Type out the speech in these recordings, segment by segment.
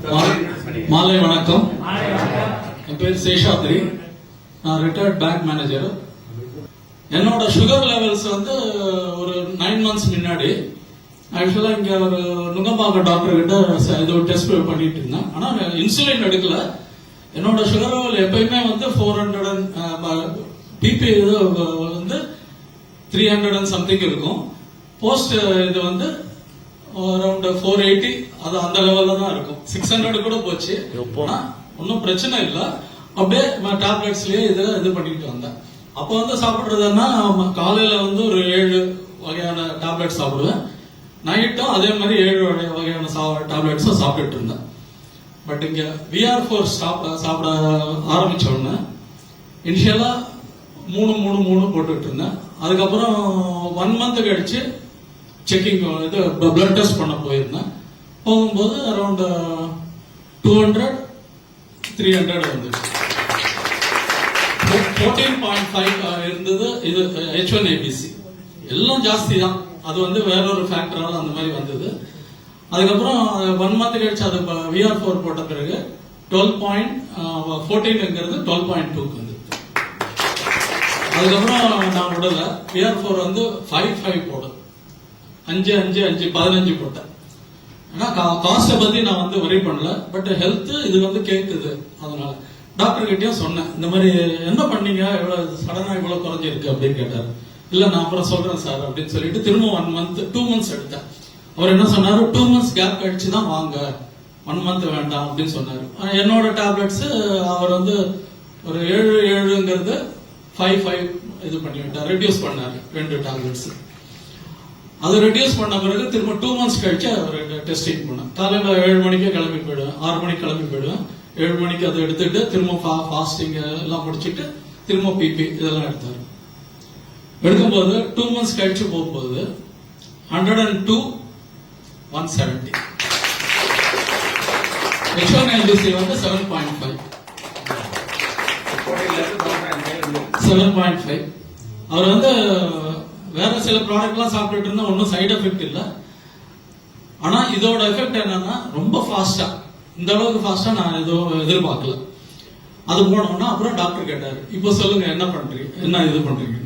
மாலை வணக்கம். என் பேர் சேஷாத்ரி. நான் ரிட்டையர்ட் பேங்க் மேனேஜர். என்னோட சுகர் லெவல்ஸ் வந்து ஒரு 9 months முன்னாடி ஆக்சுவலா இங்க ஒரு நுங்கம்பாக்கம் டாக்டர் கிட்ட இது டெஸ்ட் பண்ணிட்டு இருந்தேன். ஆனா இன்சுலின் எடுக்கல. என்னோட சுகர் லெவல் எப்பயுமே வந்து 400 பிபி வந்து 300 and something இருக்கும். போஸ்ட் இது வந்து அரௌண்ட் 480 அது அந்த லெவல்ல தான் இருக்கும். 600 கூட போச்சு. ஒன்னும் பிரச்சனை இல்ல. அப்படியே டேப்லெட்ஸ்லயே இது பண்ணிட்டு வந்தேன். அப்ப வந்து சாப்பிடுறதுன்னா காலையில வந்து ஒரு 7 வகையான டேப்லெட் சாப்பிடுவேன். நைட்டும் அதே மாதிரி 7 வகையான டேப்லெட்ஸும் சாப்பிட்டுட்டு இருந்தேன். பட் இங்க VR4 சாப்பிட ஆரம்பிச்ச உடனே இனிஷியலா 3 போட்டுட்டு இருந்தேன். அதுக்கப்புறம் 1 month கழிச்சு செக்கிங் இது பிளட் டெஸ்ட் பண்ண போயிருந்தேன். போகும்போது அரௌண்ட் 200-300 வந்துச்சு. 14.5 இருந்தது. இது H1ABC எல்லாம் ஜாஸ்தி தான். அது வந்து வேற ஒரு ஃபேக்டரால அந்த மாதிரி வந்தது. அதுக்கப்புறம் 1 month கழிச்சு அது VR4 போட்ட பிறகு 12.14ங்கிறது 12.2க்கு வந்து. அதுக்கப்புறம் நான் விடல. VR4 வந்து 5 போடும். 5 15 போட்டேன். ஆனா காஸ்ட பத்தி நான் வந்து வரி பண்ணல. பட் ஹெல்த் இது வந்து கேக்குது. அதனால டாக்டர் கிட்டயும் சொன்னேன், இந்த மாதிரி என்ன பண்ணீங்க, இவ்வளவு சடனா இவ்வளவு குறைஞ்சிருக்கு அப்படின்னு கேட்டாரு. இல்ல நான் அப்புறம் சொல்றேன் சார் அப்படின்னு சொல்லிட்டு திரும்ப 2 months எடுத்தேன். அவர் என்ன சொன்னாரு, 2 months கேப் கழிச்சு தான் வாங்க, 1 month வேண்டாம் அப்படின்னு சொன்னாரு. என்னோட டேப்லெட்ஸ் அவர் வந்து ஒரு 7ங்கிறது 5 இது பண்ணி விட்டார், ரெடியூஸ் பண்ணாரு 2 டேப்லெட்ஸ். அது ரெடியூஸ் பண்ண பிறகு திரும்ப 2 months கழிச்சு அவர் டெஸ்டிங் பண்ணேன். காலையில 7 மணிக்கே கிளம்பி போயிடுவேன், 6 மணிக்கு கிளம்பி போயிடுவேன். 7 மணிக்கு அதை எடுத்துட்டு திரும்ப ஃபாஸ்டிங் எல்லாம் முடிச்சுட்டு திரும்ப பிபி இதெல்லாம் எடுத்தாரு. எடுக்கும்போது 2 months கழிச்சு போகும்போது 102/170. H1ABC வந்து 7.5. அவர் வந்து வேற சில ப்ராடக்ட் எல்லாம் சாப்பிட்டு இருந்தா ஒன்னும் சைடு எஃபெக்ட் இல்ல. ஆனா இதோட எஃபெக்ட் என்னன்னா ரொம்ப ஃபாஸ்டா, இந்த அளவுக்கு ஃபாஸ்டா நான் எதுவும் எதிர்பார்க்கல. அது போனோம்னா அப்புறம் டாக்டர் கேட்டாரு, இப்போ சொல்லுங்க என்ன பண்றீங்க, என்ன இது பண்றீங்க.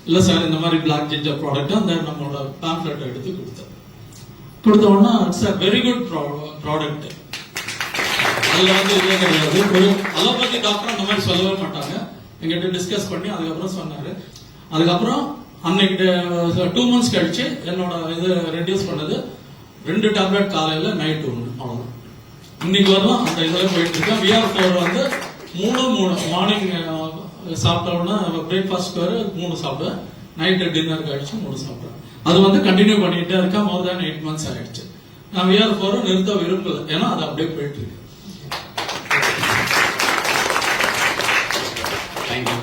இல்ல சார் இந்த மாதிரி பிளாக் ஜிஞ்சர் ப்ராடக்ட் அந்த நம்மளோட பேம்ப்ளெட் எடுத்து கொடுத்த உடனே it's a very good product. அதுல வந்து இதே கிடையாது. அலோபதி டாக்டர் அந்த மாதிரி சொல்லவே மாட்டாங்க. எங்கிட்ட டிஸ்கஸ் பண்ணி அதுக்கப்புறம் சொன்னாரு. அதுக்கப்புறம் அன்னைக்கு 2 months கழிச்சு என்னோட இது ரெடியூஸ் பண்ணது 2 டேப்லெட் காலையில நைட் 1 அவ்வளவுதான். இன்னைக்கு வரலாம் அந்த இதுல போயிட்டு இருக்கேன். VR4 வந்து 3 மார்னிங் சாப்பிட்ட உடனே பிரேக்ஃபாஸ்ட் 3 சாப்பிடுவேன், நைட் டின்னர் கழிச்சு 3 சாப்பிடுவேன். அது வந்து கண்டினியூ பண்ணிட்டே இருக்கா. மோர் தேன் 8 months ஆயிடுச்சு. நான் VR4 நிறுத்த விரும்பல, ஏன்னா அது அப்படியே போயிட்டு இருக்கு. தேங்க்யூ.